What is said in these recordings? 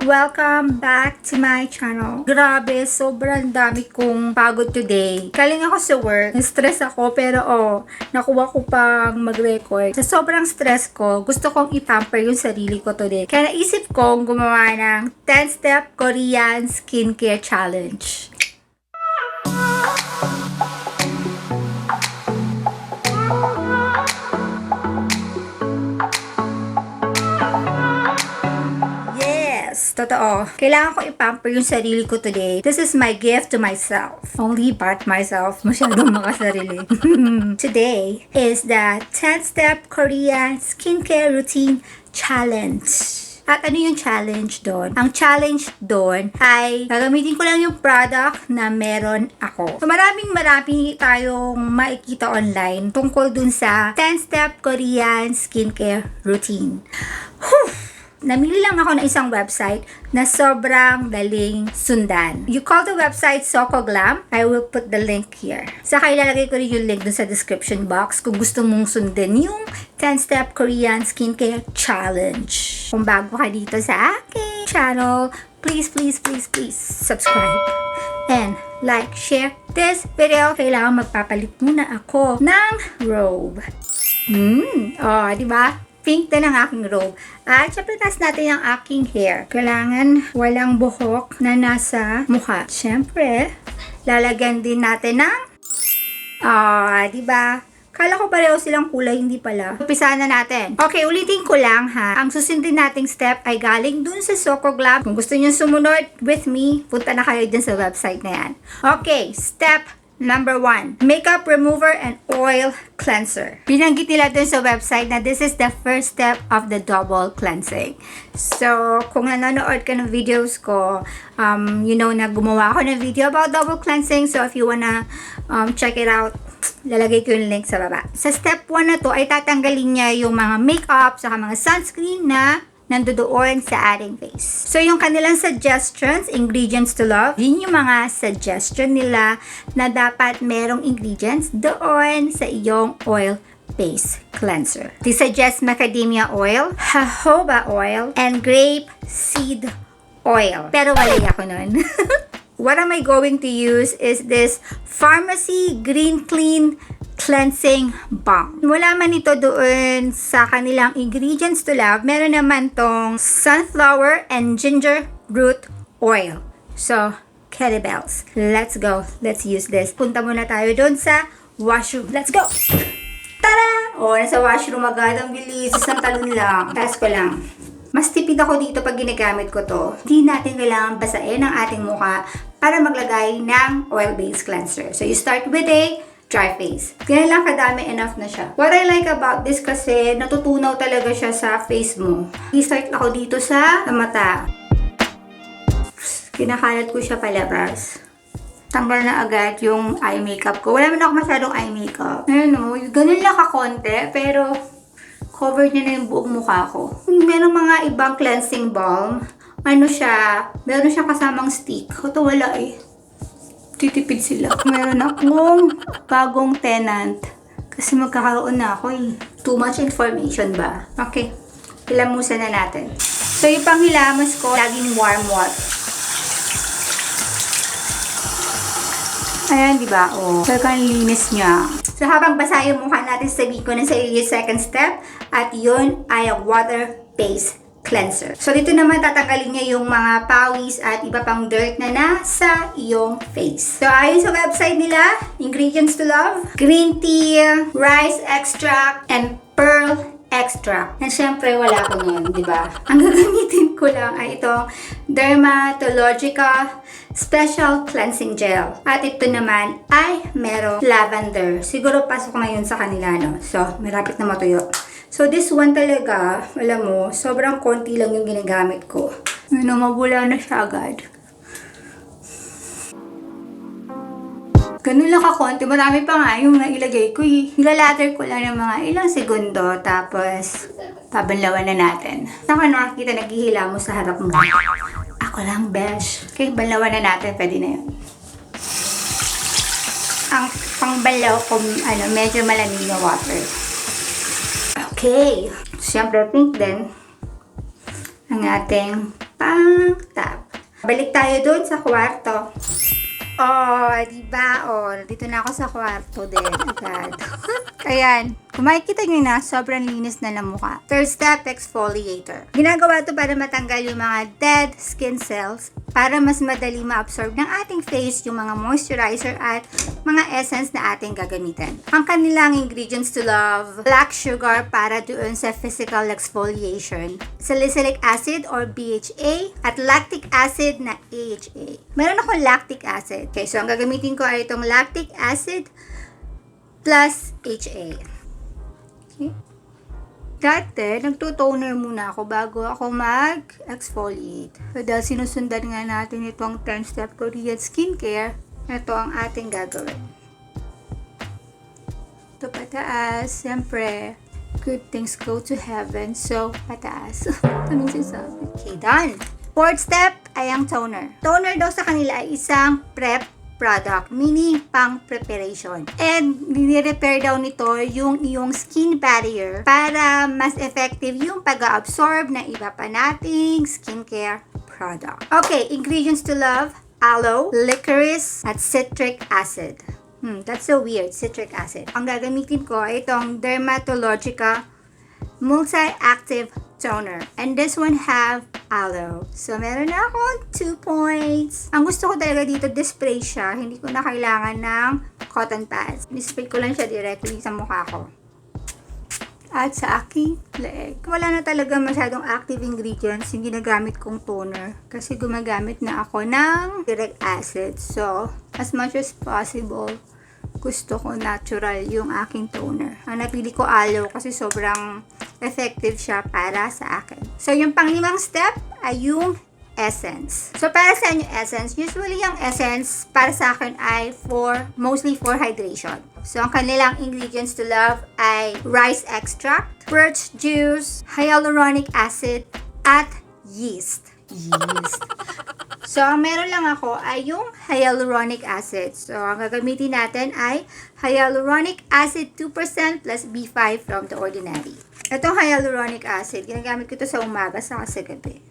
Welcome back to my channel. Grabe, sobrang dami kong pagod today. Galing ako sa work. Stress ako pero nakuha ko pang mag-record. Sa sobrang stress ko, gusto kong ipamper yung sarili ko today. Kaya naisip kong gumawa ng 10-step Korean skincare challenge. Totoo. Kailangan ko i-pamper yung sarili ko today. This is my gift to myself. Only but myself. Masyadong makasarili. Today is the 10-step Korean skincare routine challenge. At ano yung challenge doon? Ang challenge doon ay gagamitin ko lang yung product na meron ako. So maraming tayong makikita online tungkol dun sa 10-step Korean skincare routine. Namili lang ako ng isang website na sobrang daling sundan. You call the website Soko Glam. I will put the link here. Saka ilalagay ko rin yung link dun sa description box kung gusto mong sundan yung 10-step Korean skincare challenge. Kung bago ka dito sa aking channel, please subscribe and like, share this video. Kailangan magpapalit muna ako ng robe. Diba? Pink din ang aking robe. At syempre, tas natin ang aking hair. Kailangan walang buhok na nasa mukha. Syempre, lalagyan din natin ng diba? Kala ko pareho silang kulay, hindi pala. Umpisahan na natin. Okay, ulitin ko lang ha. Ang susundin nating step ay galing dun sa Soko Glam. Kung gusto nyo sumunod with me, punta na kayo dun sa website na yan. Okay, step Number 1, makeup remover and oil cleanser. Binanggit nila dun sa website na this is the first step of the double cleansing. So, kung nanonood ka ng videos ko, you know na gumawa ako ng video about double cleansing. So, if you wanna check it out, lalagay ko yung link sa baba. Sa step 1 na to ay tatanggalin niya yung mga makeup, saka mga sunscreen na nandoon sa ating face. So, yung kanilang suggestions, ingredients to love, yun yung mga suggestion nila na dapat merong ingredients doon sa iyong oil base cleanser. They suggest macadamia oil, jojoba oil, and grape seed oil. Pero wala ako nun. What am I going to use is this Pharmacy Green Clean Cleansing Balm. Wala man ito doon sa kanilang ingredients to love. Meron naman tong sunflower and ginger root oil. So, kettlebells. Let's go. Let's use this. Punta muna tayo doon sa washroom. Let's go! Tara! Nasa washroom agad. Ang bilis. Isang talon lang. Taas ko lang. Mas tipid ako dito pag ginagamit ko to. Hindi natin kailangan basain ang ating mukha para maglagay ng oil-based cleanser. So, you start with a dry face. Ganyan lang kadami, enough na siya. What I like about this kasi natutunaw talaga siya sa face mo. I-start ako dito sa mata. Kinakalat ko siya palabas. Tanggal na agad yung eye makeup ko. Wala man ako masyadong eye makeup. Ayun ganun lang kakonti, pero covered niya na yung buong mukha ko. Meron mga ibang cleansing balm. Meron siya kasamang stick. Ito wala eh. Titipid sila. Meron akong bagong tenant. Kasi magkakaroon na ako eh. Too much information ba? Okay. Hilamusan na natin. So, yung panghilamas ko, laging warm water. Ayan, diba? Talagang linis niya. So, habang basa yung mukha natin, sabihin ko na sa iyo yung second step. At yun ay water-based cleanser. So, dito naman tatanggalin niya yung mga pawis at iba pang dirt na nasa iyong face. So, ayon sa website nila, ingredients to love, green tea, rice extract, and pearl extract. And syempre, wala ko nun, di ba? Ang gagamitin ko lang ay itong Dermatologica Special Cleansing Gel. At ito naman ay merong lavender. Siguro pasok ngayon sa kanila, no? So, malapit na matuyo. So, this one talaga, alam mo, sobrang konti lang yung ginagamit ko. Mabula na siya agad. Ganun lang kakonti. Marami pa nga yung nailagay ko eh. Nilalather ko lang ng mga ilang segundo, tapos pabanlawan na natin. Saka nakakita naghihila mo sa harap mo. Ako lang, besh. Okay, banlawan na natin. Pwede na yun. Ang pangbanlaw ko, medyo malamig na water. Okay. Siyempre, pink din ang ating Pang-tap. Balik tayo doon sa kwarto. Oh, diba? Oh, dito na ako sa kwarto din. Agad. Ayan. Kung makikita nyo na, sobrang linis na ng mukha. Third step, exfoliator. Ginagawa to para matanggal yung mga dead skin cells para mas madali ma-absorb ng ating face yung mga moisturizer at mga essence na ating gagamitin. Ang kanilang ingredients to love, black sugar para doon sa physical exfoliation, salicylic acid or BHA, at lactic acid na AHA. Meron akong lactic acid. Okay, so ang gagamitin ko ay itong lactic acid plus HA. Okay. Dati, nagtutoner muna ako bago ako mag-exfoliate. So, dahil sinusundan nga natin itong 10-step Korean skincare, ito ang ating gagawin. Ito pataas. Siyempre, good things go to heaven. So, pataas. Anong sinasabi? Okay, done. Fourth step ay ang toner. Toner daw sa kanila ay isang prep product, meaning pang preparation. And nire-repair daw nito yung iyong skin barrier para mas effective yung pag-absorb ng iba pa nating skincare product. Okay, ingredients to love, aloe, licorice, at citric acid. That's so weird, citric acid. Ang gagamitin ko ay itong Dermatologica multi-active toner. And this one have aloe. So, meron na akong 2 points. Ang gusto ko talaga dito, display siya. Hindi ko na kailangan ng cotton pads. Nispray ko lang siya directly sa mukha ko. At sa aking leg. Wala na talaga masyadong active ingredients yung ginagamit kong toner. Kasi gumagamit na ako ng citric acid. So, as much as possible, gusto ko natural yung aking toner. Ang napili ko aloe kasi sobrang effective siya para sa akin. So, yung pang-limang step ay yung essence. So, para sa inyo essence, usually yung essence para sa akin ay mostly for hydration. So, ang kanilang ingredients to love ay rice extract, birch juice, hyaluronic acid, at yeast. So, ang meron lang ako ay yung hyaluronic acid. So, ang gagamitin natin ay hyaluronic acid 2% plus B5 from the ordinary. Itong hyaluronic acid, ginagamit ko ito sa umaga sa gabi.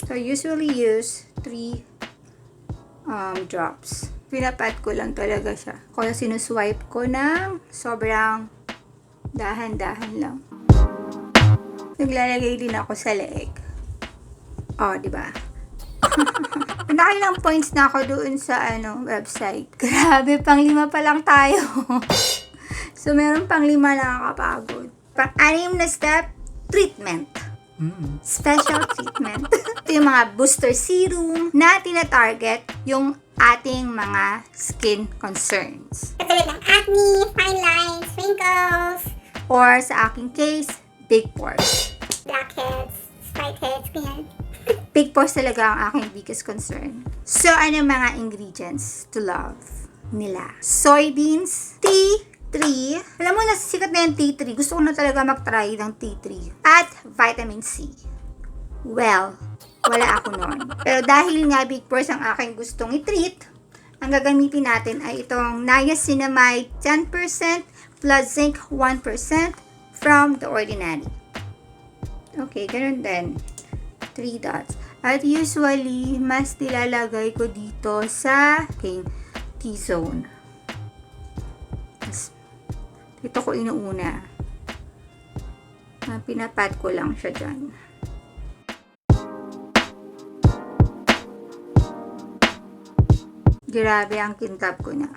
So, I usually use 3 drops. Pinapat ko lang talaga siya. Kaya sinuswipe ko ng sobrang dahan-dahan lang. Naglalagay din ako sa leeg. Oh, di ba? Nakailang points na ako doon sa website. Grabe, pang-5 pa lang tayo. So, meron pang-5 nakakapagod. Pang-6 na step, treatment. Special treatment. Ito yung mga booster serum na tina-target yung ating mga skin concerns. Katulad ng acne, fine lines, wrinkles, or sa aking case, big pores. blackheads, whiteheads, ganyan. Big pores talaga ang aking biggest concern. So, ano mga ingredients to love nila? Soybeans, tea tree. Alam mo, nasisikat na yung tea tree. Gusto ko na talaga mag-try ng tea tree. At vitamin C. Well, wala ako noon. Pero dahil nga big pores ang aking gustong i-treat, ang gagamitin natin ay itong niacinamide 10% plus zinc 1% from the ordinary. Okay, ganun din. 3 dots. At usually, mas nilalagay ko dito sa aking T-zone. Dito ko inuuna. Pinapat ko lang siya dyan. Grabe ang kintab ko na.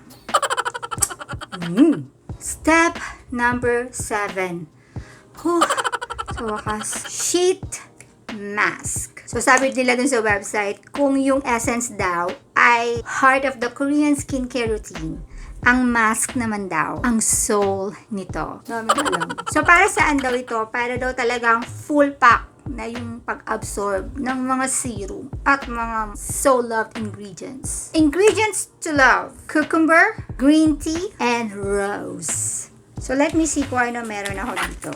Step number 7. Sa wakas, sheet mask. So, sabi nila dun sa website, kung yung essence daw ay heart of the Korean skincare routine, ang mask naman daw, ang soul nito. Dami ko alam. So, para saan daw ito? Para daw talagang full pack na yung pag-absorb ng mga serum at mga so-loved ingredients. Ingredients to love: cucumber, green tea, and rose. So, let me see kung ano meron ako dito.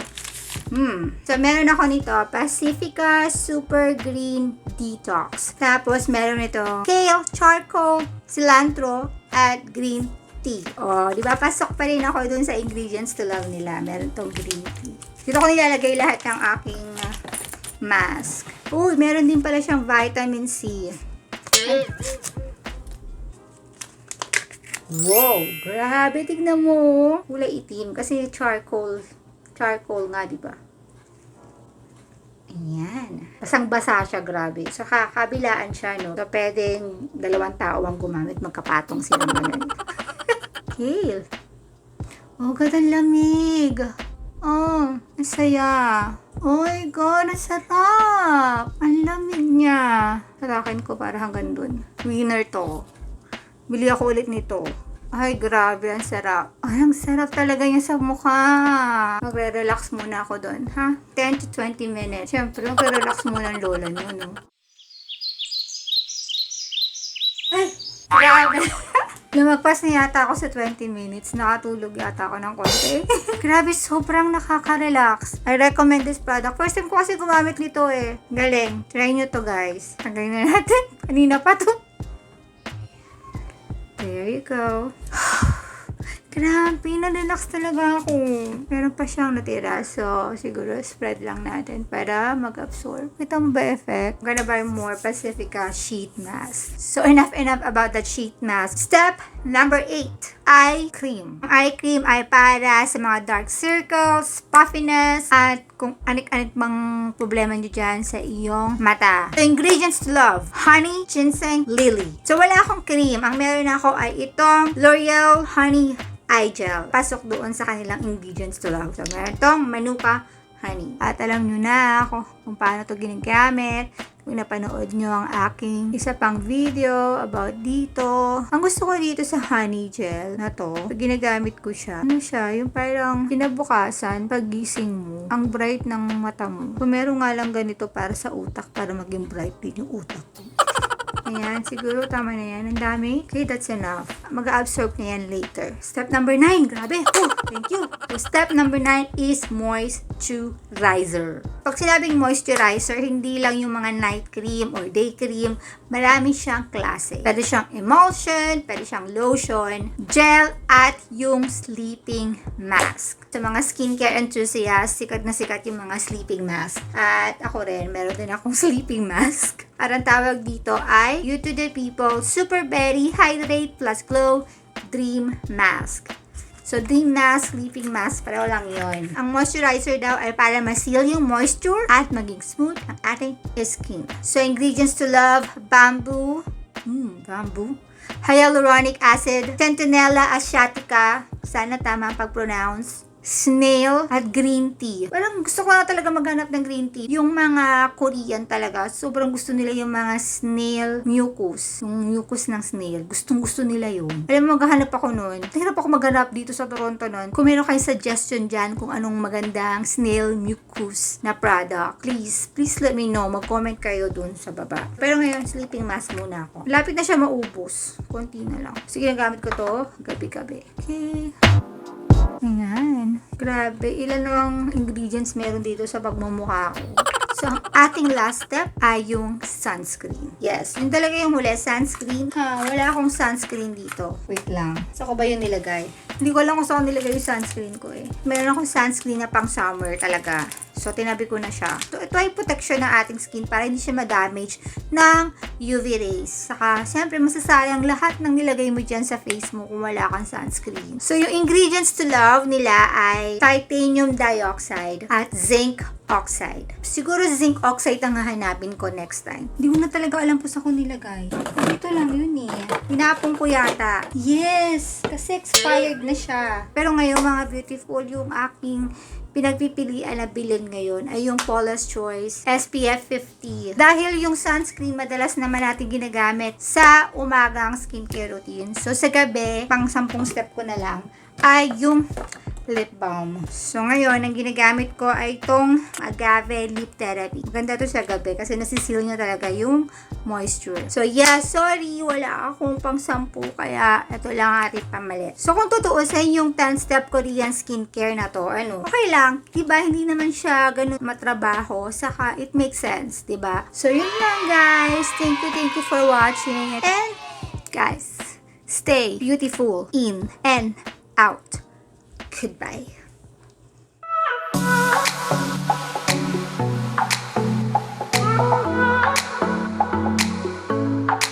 So, meron ako nito, Pacifica Super Green Detox. Tapos, meron ito, kale, charcoal, cilantro, at green tea. O, di ba? Pasok pa rin ako dun sa ingredients to love nila. Meron tong green tea. Dito ko nilalagay lahat ng aking mask. Uy, meron din pala siyang vitamin C. Ay. Wow, grabe, tignan mo. Kulay itim kasi charcoal. Charcoal nga, di ba? Ayan. Basang-basa siya, grabe. So, kabilaan siya, no? So, pwedeng 2 tao ang gumamit. Magkapatong silang ganun. Kale. Oh, gandang lamig. Oh, ang saya. Oh my God, ang sarap. Ang lamig niya. Sa akin ko para hanggang dun. Winner to. Bili ako ulit nito. Ay, grabe, ang sarap. Ay, ang sarap talaga niya sa mukha. Magre-relax muna ako doon, ha? 10 to 20 minutes. Siyempre, magre-relax muna ang lola niyo, no? Ay, grabe. Lumagpas na yata ako sa 20 minutes. Nakatulog yata ako ng konti. Grabe, sobrang nakaka-relax. I recommend this product. First time ko kasi gumamit nito eh. Galing. Try nyo to, guys. Tanggalin na natin. Kanina pa to. There you go. Grabe, na-relax talaga ako. Meron pa siyang natira. So, siguro spread lang natin para mag-absorb. Ito mo ba effect? I'm gonna buy more Pacifica sheet mask. So, enough about that sheet mask. Step number 8. Eye cream. Ang eye cream ay para sa mga dark circles, puffiness, at kung anik-anik bang problema nyo dyan sa iyong mata. So, ingredients to love. Honey, ginseng, lily. So, wala akong cream. Ang meron ako ay itong L'Oreal Honey Eye Gel. Pasok doon sa kanilang ingredients to love. So, meron itong Manuka Honey. At alam nyo na ako kung paano ito ginagamit. Kung napanood nyo ang aking isa pang video about dito. Ang gusto ko dito sa honey gel na to, ginagamit ko siya. Ano siya? Yung parang kinabukasan, pagising mo, ang bright ng mata mo. Kung meron nga lang ganito para sa utak, para maging bright din yung utak. Ayan, siguro tama na yan. Ang dami. Okay, that's enough. Mag-absorb na yan later. Step number 9. Grabe. Oh, thank you. So, step number 9 is moisturizer. Pag sinabing moisturizer, hindi lang yung mga night cream or day cream. Marami siyang klase. Pwede siyang emulsion, pwede siyang lotion, gel, at yung sleeping mask. Sa mga skincare enthusiasts, sikat na sikat yung mga sleeping mask. At ako rin, meron din akong sleeping mask. At ang tawag dito ay You to the People Super Berry Hydrate Plus Glow Dream Mask. So, dream mask, sleeping mask, pareho lang yun. Ang moisturizer daw ay para ma-seal yung moisture at maging smooth ang ating skin. So, ingredients to love, bamboo, hyaluronic acid, centinella asiatica, sana tama ang pag-pronounce, snail, at green tea. Parang gusto ko na talaga maghanap ng green tea. Yung mga Korean talaga, sobrang gusto nila yung mga snail mucus. Yung mucus ng snail. Gustong gusto nila yun. Alam mo, maghanap ako nun. Hirap ako maghanap dito sa Toronto nun. Kung meron kayong suggestion dyan kung anong magandang snail mucus na product, please let me know. Mag-comment kayo dun sa baba. Pero ngayon, sleeping mask muna ako. Lapit na siya maubos. Konti na lang. Sige, nagamit ko to gabi-gabi. Okay. Ayan. Grabe. Ilan ang ingredients meron dito sa pagmumukha ko. So, ang ating last step ay yung sunscreen. Yes. Yung talaga yung huli, sunscreen. Wala akong sunscreen dito. Wait lang. Saan ko ba yung nilagay? Hindi ko alam kung saan ko nilagay yung sunscreen ko eh. Meron akong sunscreen na pang summer talaga. So, tinabi ko na siya. So, ito ay protection ng ating skin para hindi siya ma-damage ng UV rays. Saka, siyempre, masasayang lahat ng nilagay mo dyan sa face mo kung wala kang sunscreen. So, yung ingredients to love nila ay titanium dioxide at zinc oxide. Siguro zinc oxide ang hahanapin ko next time. Hindi ko na talaga alam po sa ko nilagay. Ito lang yun eh. Tinapon ko yata. Yes! Kasi expired na siya. Pero ngayon, mga beautiful, yung aking pinagpipilian na bilhin ngayon ay yung Paula's Choice SPF 50. Dahil yung sunscreen madalas naman natin ginagamit sa umagang skincare routine. So sa gabi, pang 10 step ko na lang, ay yung lip balm. So ngayon, ang ginagamit ko ay itong Agave Lip Therapy. Maganda to sa gabi kasi nasisil niya talaga yung moisture. So yeah, sorry, wala akong pang 10 kaya ito lang ating pamalit. So kung tutuusin yung 10-step Korean skincare na to, okay lang. Diba, hindi naman siya ganun matrabaho. Saka it makes sense, diba? So yun lang guys. Thank you for watching. And guys, stay beautiful in and out. Goodbye.